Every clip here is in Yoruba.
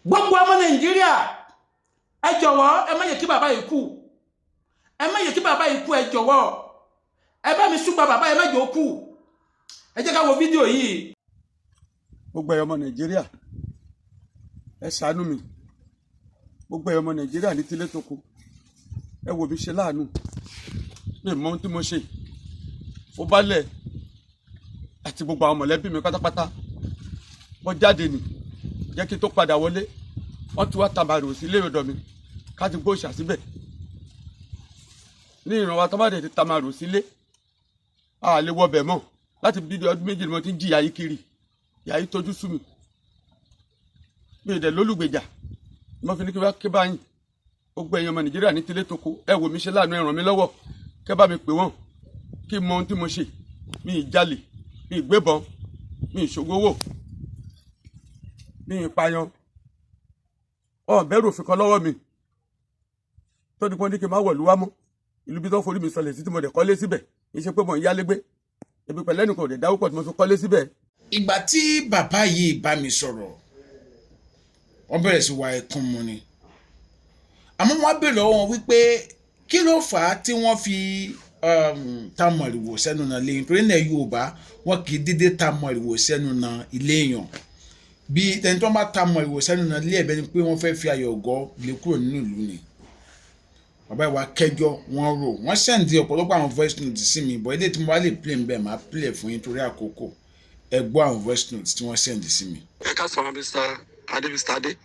gbogbo ọmọ Nàìjíríà ẹ jọ̀wọ́ ẹ má yẹ kí bàbá yìí kú, ẹ má yẹ kí bàbá yìí kú, ẹ jọ̀wọ́ ẹ bá mi súgbà bàbá ẹ má jẹ́ ó kú. Ẹ jẹ́ ká wo fídíò yìí. Gbogbo ẹ̀yọ́ ọmọ Nàìjíríà ẹ ṣàánú mi, gbogbo ẹ̀yọ́ ọmọ Nàìjíríà ní tilé tó kù ẹ wò mí ṣe láàánú, mi mọ ohun tí mo ṣe, ó bálẹ̀ àti gbogbo àwọn mọ̀lẹ́bí mi pátápátá wọ́n jáde nì jẹ́ kí n tó padà wọlé wọ́n ti wá tàbàrò sí ilé ọ̀dọ̀ mi ká ti gbó òòṣà síbẹ̀ ní ìrànwọ́ tọ́mọdé ti tàbàrò sílé a lè wọbẹ̀ mọ́ láti bí ọdún méjì ni mo ti ń jìyà yìí kiri, ìyà yìí tójú sú mi, mi ì dẹ̀ lólùgbèjà mo fi ní kí wá ké báyìí gbogbo ẹ̀yin ọmọ Nàìjíríà ní tilé tó kù ẹ wò mí ṣe láàánú, ẹ ràn mí lọ́wọ́ kẹ́ bá mi pè wọ́n kí n mọ ohun tí mo ṣe, mi ì jalè, mi ì gbébọn, mi ì ṣògowó, mi ì pààyàn, ọ̀ bẹ̀rù òfin kan lọ́wọ́ mi tó ní pọ́n ní kí n má wọ̀lú wá mọ́ ìlú bí tó forí mi sọlẹ̀ sí tí mo dẹ̀ kọ́lé síbẹ̀ kì í ṣe pé mo ń yálégbé ebi pẹ̀lẹ́ nìkan ò dẹ̀ dáwó pọ̀ tí mo fi kọ́lé síbẹ̀. Ìgbà tí bàbá yìí bá mi sọ̀rọ̀ wọ́n bẹ̀rẹ̀ sí wa ẹkún mu ni, àmọ́ wọ́n bèèrè lọ́wọ́ wọn wípé kí ló fà á tí wọ́n fi ta mọ̀rìwò sẹ́nu náà lẹ́yìn, torí náà Yorùbá wọn kì í dédé ta mọ̀rìwò sẹ́nu náà ilé èèyàn, bí ẹni tó bá ta mọ̀rìwò sẹ́nu náà lé ẹ̀bẹ̀ ni pé wọ́n fẹ́ fi ayọ̀ ọ̀gọ́ lè kúrò nínú ìlú ni. Bàbá ìwà kẹjọ wọn rò wọ́n sẹ́ǹdì ọ̀pọ̀lọpọ̀ àwọn voice notes sí mi, bọ́ ilé tí mo bá lè play bẹ́ẹ̀ máa play fún yín torí àkókò, ẹ gbọ́ àwọn voice notes tí wọ́n sẹ́ǹdì sí mi. Ẹ ká sọ̀rọ̀ Mr. Adé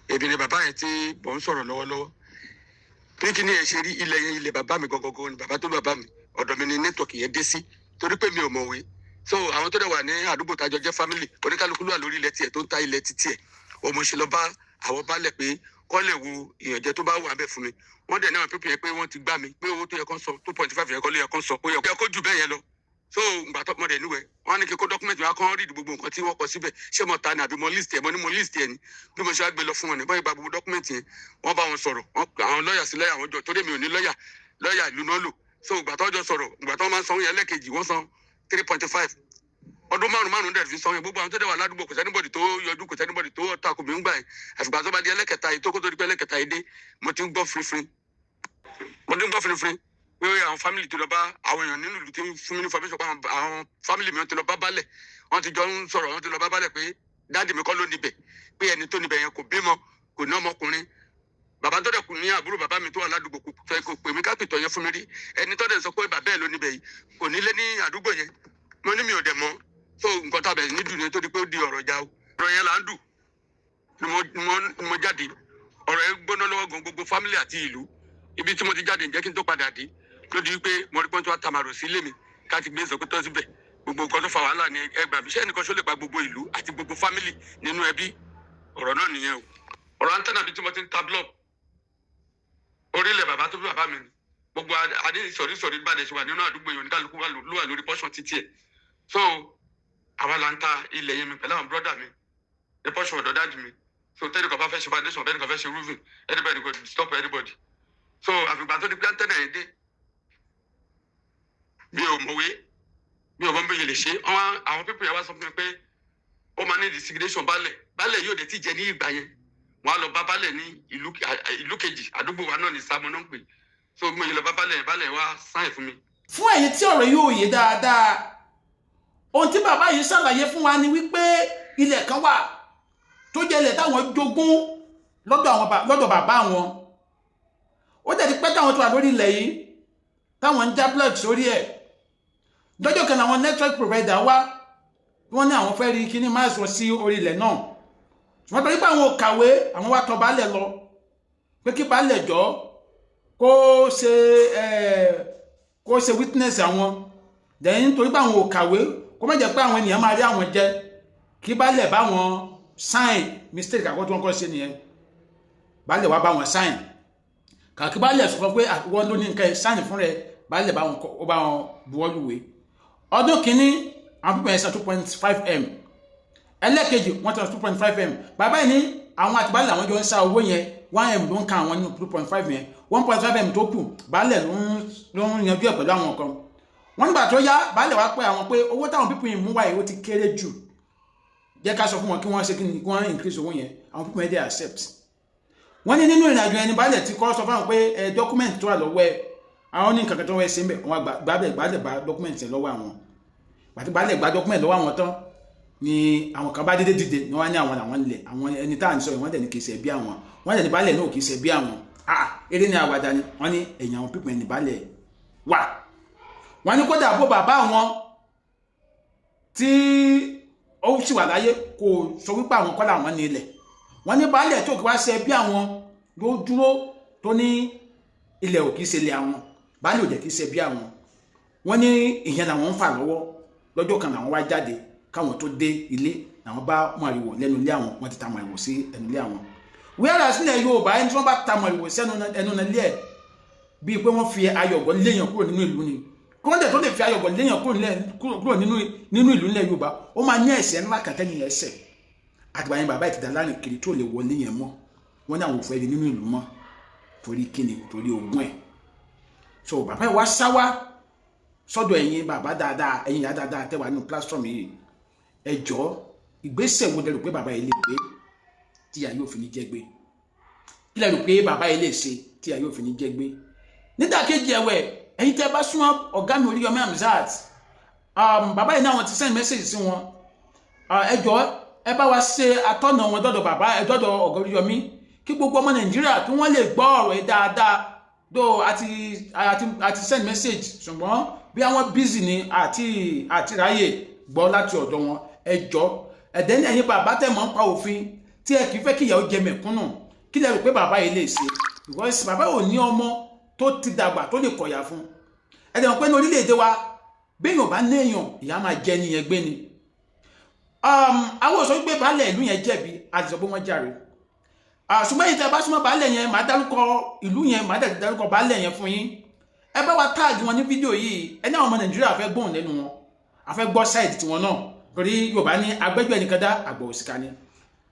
èmi ni bàbá yẹn tí mò ń sọ̀rọ̀ lọ́wọ́lọ́wọ́ bí kí ni ẹ ṣe rí ilẹ̀ yẹn ilẹ̀ bàbá mi gọ́gọ́gọ́ ni bàbá tó bàbá mi ọ̀dọ̀ mi ni nẹ́tọ̀kì yẹn dé sí torí pé mi ò mọ̀wé, so àwọn tó dẹ̀ wà ní àdúgbò tájọ jẹ́ family oníkálukú ló wà lórí ilẹ̀ tiẹ̀ tó ń ta ilẹ̀ títí ẹ̀ ọmọ ṣe lọ bá àwọn baálẹ̀ pé kọ́ lè wo ìyànjẹ tó bá wà bẹ́ẹ̀ fún mi, wọ́n dẹ̀ náà pípẹ́ yẹn pé wọ́n ti gbá mi pé owó tó yẹ kán san 2.5 yẹn kọ́ ló yẹ kán san ó yẹ kó jù bẹ́ẹ̀ yẹn lọ, so ngbà tó mọ̀ dẹ̀ níwẹ̀ wọ́n á ní kí kó dọ́kúmẹ̀ntì wa kán rí gbogbo nǹkan tí wọ́n kọ síbẹ̀ ṣé mo ta ni àbí mo list ẹ̀ mo ní mo list ẹ̀ ni bí mo ṣe wá gbé lọ fún wọn ní báyìí gba gbogbo dọ́kúmẹ̀ntì yẹn wọ́n bá wọn sọ̀rọ̀ àwọn lọ́ọ̀yà sí lọ́ọ̀yà àwọn jọ torí mi ò ní lọ́ọ̀yà ìlú náà lò, so ìgbà tó jọ sọ̀rọ̀ ìgbà tó máa ń sanwó yẹn lẹ́ẹ̀kejì wọ́n san 3.5 ọdún márùn dẹ̀ fi sanwó yẹn gbogbo àwọn tó dẹ̀ wà ládùúgbò kò sẹ́nibọ̀dì tó yọjú kò sẹ́nibọ̀dì tó takò mí ń gbà yẹn àfìgbà tó bá di ẹlẹ́kẹta yìí tó kó tó di pé ẹlẹ́kẹta yìí dé mo ti ń gbọ́ fínfín pé àwọn fámìlì tó lọ bá àwọn èèyàn nínú ìlú tí ń fún mi ní information pé àwọn fámìlì mi tó lọ bá balẹ̀ wọ́n ti jọ ń sọ̀rọ̀ wọ́n ti lọ bá balẹ̀ pé dáàdì mi kọ́ ló níbẹ̀ pé ẹni tó níbẹ̀ yẹn kò bímọ kò ní ọmọkùnrin, bàbá tó dẹ̀ kù ní àbúrò bàbá mi tó wà ládùúgbò kò pè mí kápìtọ̀ yẹn fún mi rí, ẹni tó dẹ̀ sọ pé bàbá ẹ̀ ló níbẹ̀ yìí kò nílé ní àdúgbò yẹn, mo ní mi ò dẹ̀ mọ̀, so nǹkan tó abẹ̀ ní dùn ní tó di pé ó di ọ̀rọ̀ ìjà o, ọ̀rọ̀ yẹn là ń dùn ni mo jáde, ọ̀rọ̀ yẹn gbóná lọ́wọ́ gan gbogbo fámìlì àti ìlú ibi tí mo ti jáde ǹjẹ́ kí n tó padà dé lójú wípé mo rí pọ́ńtò àtàmàrò sí ilé mi ká ti gbé ìsọ̀kú tọ́ síbẹ̀ gbogbo nǹkan tó fa wàhálà ní ẹgbàá mi ṣé ẹnìkan ṣó lè pa gbogbo ìlú àti gbogbo fámìlì nínú ẹbí, ọ̀rọ̀ náà nìyẹn o. Ọ̀rọ̀ antenna bíi tí mo ti ń ta block orílẹ̀ bàbá tó bí bàbá mi ni gbogbo adé ìsọ̀rí bá dẹ̀ ṣe wà nínú àdúgbò yìí oníkálukú ló wà lórí pọ́ṣọ̀n títí ẹ̀, so àwa là ń ta ilẹ̀ yẹn mi pẹ̀lú àwọn brọ́dà mi ní pọ́ṣọ̀n ọ̀dọ̀ dáàdì mi, so tẹ́lẹ̀ kan bá fẹ́ ṣe foundation bẹ́ẹ̀ ni kan fẹ́ ṣe roofing anybody go stop anybody, so àfìgbà tó di pé antenna yẹn dé mi ò mọ̀wé mi ò mọ̀ bí yẹn lè ṣe àwọn pípọ̀ yẹn wá sọ fún mi pé ó máa ní designation baálẹ̀ yóò dé tí jẹ ní ìgbà yẹn wọ́n á lọ bá baálẹ̀ ní ìlú kejì àdúgbò wa náà ní sámọ náà ń pè, so mo yẹ lọ bá baálẹ̀ wá sáyẹn fún mi. Fún ẹ̀yin tí ọ̀rọ̀ yóò yé dáadáa ohun tí bàbá yìí ṣàlàyé fún wa ni wípé ilẹ̀ kan wà tó jẹ́ ilẹ̀ táwọn jogún lọ́dọ̀ bàbá wọn, ó dẹ̀ ti pẹ́ táwọn tó wà lórí ilẹ̀ yìí táwọn ń já block sórí ẹ̀ lọ́jọ́ kan àwọn network provider wá wọ́n ní àwọn fẹ́ rí kíní máa sọ sí orí ilẹ̀ náà ṣùgbọ́n torí pé àwọn ò kàwé àwọn wá tọ̀ baálẹ̀ lọ pé kí baálẹ̀ jọ kó ṣe witness àwọn dẹ̀yìn torí pé àwọn ò kàwé kó má jẹ́ pé àwọn ènìyàn máa rí àwọn jẹ kí baálẹ̀ bá wọn sign mistake àkọ́tún wọn kọ́ ṣe nìyẹn, baálẹ̀ wá bá wọn sign kàkí baálẹ̀ sọ pé wọ́n ló ní nǹkan sign fún rẹ̀ baálẹ̀ bá wọn buwọ́lùwé ọdún kìíní àwọn pípẹ́ ẹ̀sán 2.5m ẹlẹ́kejì wọ́n tẹ̀lé 2.5m bàbá yìí ní àwọn àti baálẹ̀ àwọn jọ ń sá owó yẹn 1m ló ń ka àwọn nínú 2.5 yẹn 1.5m tó kù baálẹ̀ ló ń yanjú ẹ̀ pẹ̀lú àwọn kan wọ́n nígbà tó yá baálẹ̀ wá pé àwọn pé owó táwọn pípẹ́ yìí mú wáyé ó ti kéré jù jẹ́ ká sọ fún wọn kí wọ́n ṣe kí wọ́n increase owó yẹn àwọn people yẹn dey accept wọ́n ní nínú ìrìnàjò ẹni baálẹ̀ tí kọ́ sọ fáwọn pé document tó wà lọ́wọ́ ẹ àwọn ní nǹkan kan tó wẹ́ sí ń bẹ̀ wọ́n gbàgbà document ẹ̀ lọ́wọ́ àwọn pàtí baálẹ̀ gba document lọ́wọ́ àwọn tán ni àwọn kan bá dédé dìde ni wọ́n ní àwọn làwọn ilẹ̀ àwọn ẹni tá à ń sọ wọ́n dẹ̀ ní kì í ṣe bí àwọn wọ́n dẹ̀ ní baálẹ̀ náà kì í ṣe bí àwọn eré ní àwàdà ni wọ́n ní ẹ̀yìn àwọn people ẹni baálẹ̀ wà wọ́n ní kódà bó bàbá àwọn tí ó sì wà láyé kò sọ wípé àwọn kọ́ làwọn ní ilẹ̀ wọ́n ní baálẹ̀ tó kí wá ṣe bí àwọn ló dúró tó ní ilẹ̀ ò kì í ṣe ilẹ̀ àwọn baálẹ̀ ò jẹ́ kì í ṣe bí àwọn wọ́n ní ìyẹn làwọn ń fà lọ́wọ́ lọ́jọ́ kan làwọn wá jáde káwọn tó dé ilé làwọn bá màrìwò lẹ́nu ilé àwọn wọ́n ti ta màrìwò sí ẹnu ilé àwọn wíwárà sílẹ̀ Yorùbá ẹni tí wọ́n bá ta màrìwò sí ẹnu ilé ẹ̀ bíi pé wọ́n fi ayọ̀gọ̀ léèyàn kúrò nínú ìlú ni kí wọ́n dẹ̀ tó lè fi ayọ̀gọ̀ léèyàn kúrò nínú ìlú nílẹ̀ Yorùbá ó máa ní ẹ̀ṣẹ̀ ńlá kan tẹ́ni ẹ̀ṣẹ̀ àtìgbà yẹn bàbá ìtìdá láàrin kiri tó lè wọlé yẹn mọ́ wọ́n ní àwọn òfin ẹni nínú ìlú mọ́ torí kíni torí ogún ẹ̀ so bàbá yìí wá sáwá sọ́dọ̀ ẹ̀yin bàbá dáadáa ẹ̀yin ìyá dáadáa tẹ́wàá nínú platform yìí ẹ jọ̀ọ́ ìgbésẹ̀ wo lẹ rò pé bàbá yìí lè gbé tí ìyá yóò fi ní jẹ́ gbé kí lẹ rò pé bàbá yìí lè ṣe tí ìyá yóò fi ní jẹ́ gbé nídàkejì ẹ̀wẹ̀ ẹ̀yin tẹ́ bá súnmọ́ ọ̀gá mi Oríyọmí Hamzat bàbá yìí náà wọ́n ti send message sí wọn ẹ jọ̀ọ́ ẹ bá wa ṣe atọ́nà wọn dọ́dọ̀ bàbá ẹ dọ́dọ̀ ọ̀gá Oríyọmí kí gbogbo ọmọ Nàìjíríà kí wọ́n lè gbọ́ ọ̀rọ̀ yìí dáadáa do àti send message ṣùgbọ́n bí àwọn busy ni àti ráyè gbọ́ láti ọ̀dọ̀ wọn ẹ jọ̀ọ́ ẹ̀dẹ́ ní ẹ̀yin bàbá tẹ̀ mọ́ ń pa òfin tí ẹ kì í fẹ́ kí ìyàwó jẹ mẹ̀kúnnù kí lẹ rò pé bàbá yìí lè ṣe because bàbá ò ní ọmọ tó ti dàgbà tó lè kọ̀yà fún ẹ̀dẹ̀ wọn pé ní orílẹ̀-èdè wa béèyàn bá ní èèyàn ìyá máa jẹ nìyẹn gbé ni àwọn òṣèré pé baálẹ̀ ìlú yẹn jẹ̀bi àti sọ pé wọ́n jàre ṣùgbọ́n yìí tẹ́ bá súnmọ́ baálẹ̀ yẹn màá dárúkọ ìlú yẹn màá dárúkọ baálẹ̀ yẹn fún yín ẹ bá wa táàgì wọn ní fídíò yìí ẹni àwọn ọmọ Nàìjíríà fẹ́ gbóhùn lẹ́nu wọn àfẹ́ gbọ́ sáìdì tiwọn náà torí Yorùbá ní agbẹ́jọ́ ẹnìkan dá àgbà òṣìkà ni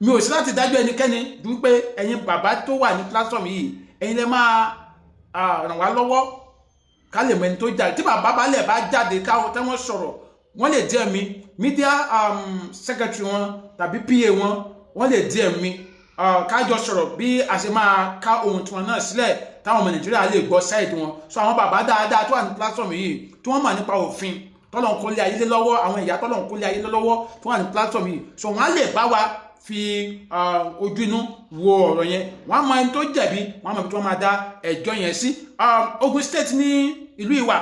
mi ò sí láti dájọ́ ẹnikẹ́ni dúró pé ẹ̀yin bàbá tó wà ní platform yìí ẹ̀yin lè máa ràn wá lọ́wọ́ ká lè mọ ẹni tó jáde tí bàbá baálẹ̀ bá jáde káwọn tẹ́wọ́n sọ̀rọ̀ wọ́n lè DM mi media secretary wọn tàbí PA wọ́n lè DM mi kájọ sọ̀rọ̀ bí a ṣe máa ká ohun tiwọn náà sílẹ̀ táwọn ọmọ Nàìjíríà lè gbọ́ sáìdì wọn so àwọn bàbá dáadáa tó wà ní platform yìí tí wọ́n mọ̀ nípa òfin tọ́lọ̀n kó lé ayé lé lọ́wọ́ àwọn ìyá tọ́lọ̀n kó lé ayé lé lọ́wọ́ tó wà ní platform yìí so wọ́n á lè bá wa fi ojú inú wo ọ̀rọ̀ yẹn wọ́n á mọ ẹni tó jẹ̀bi wọ́n á mọ ibi tí wọ́n máa dá ẹjọ́ yẹn sí Ogun State ní ìlú Ìwà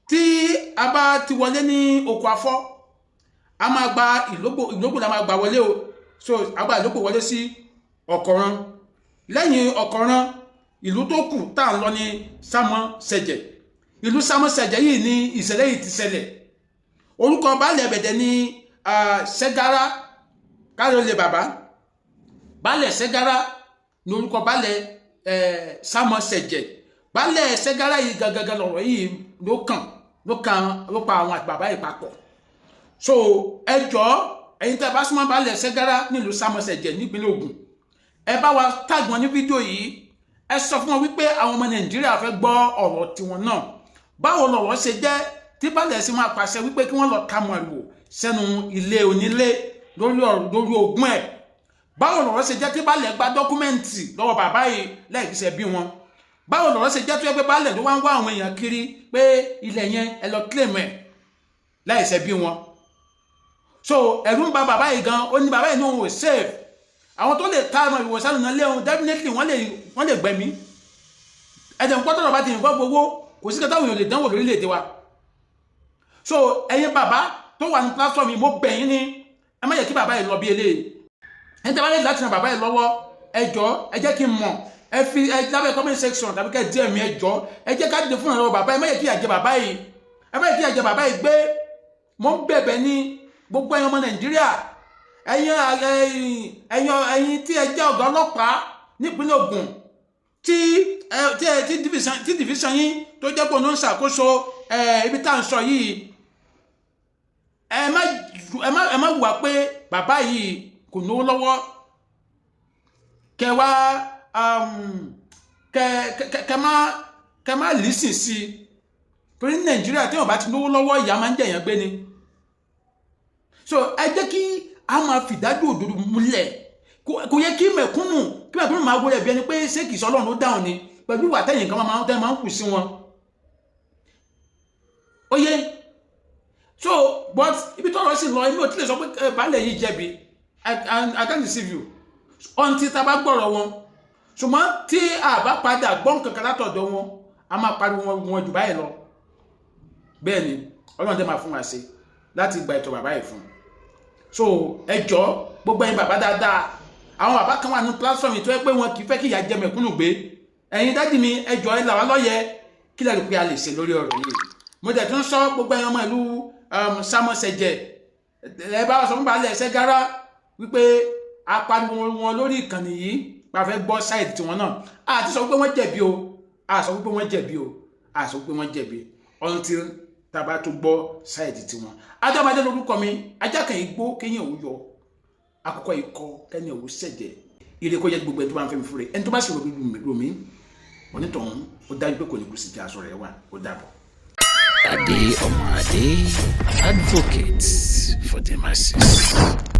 tí a bá ti wọlé ní oko afọ́ a máa gba Ìlógbò la máa gbà wọlé o so a gba Ìlógbò wọlé sí Ọ̀kọ̀ràn lẹ́yìn Ọ̀kọ̀ràn ìlú tó kù tá à ń lọ ní Sámọ́sẹ̀jẹ̀ ìlú Sámọ́sẹ̀jẹ̀ yìí ní ìṣẹ̀lẹ̀ yìí ti ṣẹlẹ̀ orúkọ baálẹ̀ ẹ̀bẹ̀dẹ̀ ní Ṣẹ́gárá káyọ̀lẹ̀ bàbá baálẹ̀ Ṣẹ́gárá ní orúkọ baálẹ̀ Sámọ́sẹ̀jẹ̀ baálẹ̀ Ṣẹ́gárá yìí gangan lọ̀rọ̀ yìí ló pa àwọn àti bàbá yìí papọ̀ so ẹ jọ̀ọ́ ẹ̀yin tẹ́ bá súnmọ́ baálẹ̀ Ṣẹ́gárá nílùú Sámọ́sẹ̀jẹ̀ nípínlẹ̀ Ògùn ẹ bá wa tag wọn ní fídíò yìí ẹ sọ fún wọn wípé àwọn ọmọ Nàìjíríà fẹ́ gbọ́ ọ̀rọ̀ tiwọn náà báwo lọ̀rọ̀ ṣe jẹ́ tí baálẹ̀ sì máa pàṣẹ wípé kí wọ́n lọ ká màrìwò sẹ́nu ilé onílé lórí ogún ẹ̀ báwo lọ̀rọ̀ ṣe jẹ́ tí baálẹ̀ gba dọ́kúmẹ́ǹtì lọ́wọ́ bàbá yìí láìkíṣẹ́ bí wọn báwo lọ̀rọ̀ ṣe jẹ́ tó yẹ pé baálẹ̀ ló wá ń wá àwọn èèyàn kiri pé ilẹ̀ yẹn ẹ lọ claim ẹ̀ láìṣẹ́ bí wọn so ẹ̀rù ń ba bàbá yìí gan ó ní bàbá yìí ní òun ò save àwọn tó lè ta ọmọ ìwòsàn náà lé ohun definitely wọ́n lè gbẹ̀mí ẹ̀jẹ̀ ń pọ́tọ́rọ̀ bá ti yìnbọn gbogbo kò sí kẹta òyìnbó lè dánwò lórílẹ̀-èdè wa so ẹ̀yin bàbá tó wà ní platform yìí mo bẹ̀ yín ní ẹ má yẹ kí bàbá yìí lọ bí eléyìí ẹ tẹ́ bá lè láti ran bàbá yìí lọ́wọ́ ẹ jọ̀ọ́ ẹ jẹ́ kí n mọ̀ ẹ fi lábẹ́ comment section tàbí kẹ́ DM ẹ jọ̀ọ́ ẹ jẹ́ ká dìde fún ìrànlọ́wọ́ bàbá ẹ má yẹ kí àjẹ bàbá yìí ẹ má yẹ kí àjẹ bàbá yìí gbé mo ń bẹ̀bẹ̀ ní gbogbo ẹ̀yin ọmọ Nàìjíríà ẹ̀yin tí ẹ jẹ́ ọ̀gá ọlọ́pàá nípínlẹ̀ Ògùn tí division yín tó jẹ́ pé òun ń ṣàkóso ibi tá à ń sọ yìí ẹ má wà pé bàbá yìí kò náwó lọ́wọ́ kẹ wá kẹ má lísìn sí torí ní Nàìjíríà tí wọ́n bá ti náwó lọ́wọ́ ìyá máa ń jẹ̀yàn gbé ni so ẹ jẹ́ kí a máa fìdájọ́ òdodo múlẹ̀ kò yẹ kí mẹ̀kúnnù máa wọlé bí ẹni pé ṣé kìí sọ Ọlọ́run ló dáhùn ni pẹ̀lú ìwà tẹ̀yìn kan máa ń kù sí wọn ó yẹ so but ibi tọ́rọ̀ sì lọ èmi ò tí lè sọ pé baálẹ̀ yìí jẹ̀bi I can't deceive you until tá bá gbọ́rọ̀ wọn ṣùgbọ́n tí a bá padà gbọ́n kankan látọ̀dọ̀ wọn a máa pariwo wọn jù báyìí lọ bẹ́ẹ̀ ni Ọlọ́run tẹ́ máa fún wa ṣe láti gba ètò bàbá yìí fún so ẹjọ́ gbogbo ẹ̀yin bàbá dáadáa àwọn bàbá kan wà ní platform tó yẹ pé wọn kì í fẹ́ kí ìyà jẹ mẹ̀kúnnù gbé ẹ̀yin dádì mi ẹjọ́ ẹ là wá lọ́yẹ kí lẹ́rìí pé a lè ṣe lórí ọ̀rọ̀ yìí mo dẹ̀ tún sọ gbogbo ẹ̀yin ọmọ ìlú sámọ́sẹ̀jẹ̀ ẹ bá sọ fún balẹ̀ ẹsẹ̀ gara wípé a pariwo wọn lórí ìkànnì yìí pa fẹ́ gbọ́ sáìdì tiwọn náà a ti sọ pé wọ́n jẹ̀bi o a sọ pé wọ́n jẹ̀bi o a sọ pé wọ́n jẹ̀bi until tàbá tó gbọ́ sáìdì tiwọn adámadé lórúkọ mi ajákan igbó kéyìn òwú yọ àkókò ikọ kẹ́ni òwú sẹ̀jẹ̀ ire kó yẹ gbogbo ẹni tó bá ń fẹ́ mi fúre ẹni tó bá sì rò mí onítọ̀hún ó dájú pé kò ní kú sí jẹ́ aṣọ rẹ̀ wà ó dàbọ̀. Ade Omo Ade, advocate for the masses.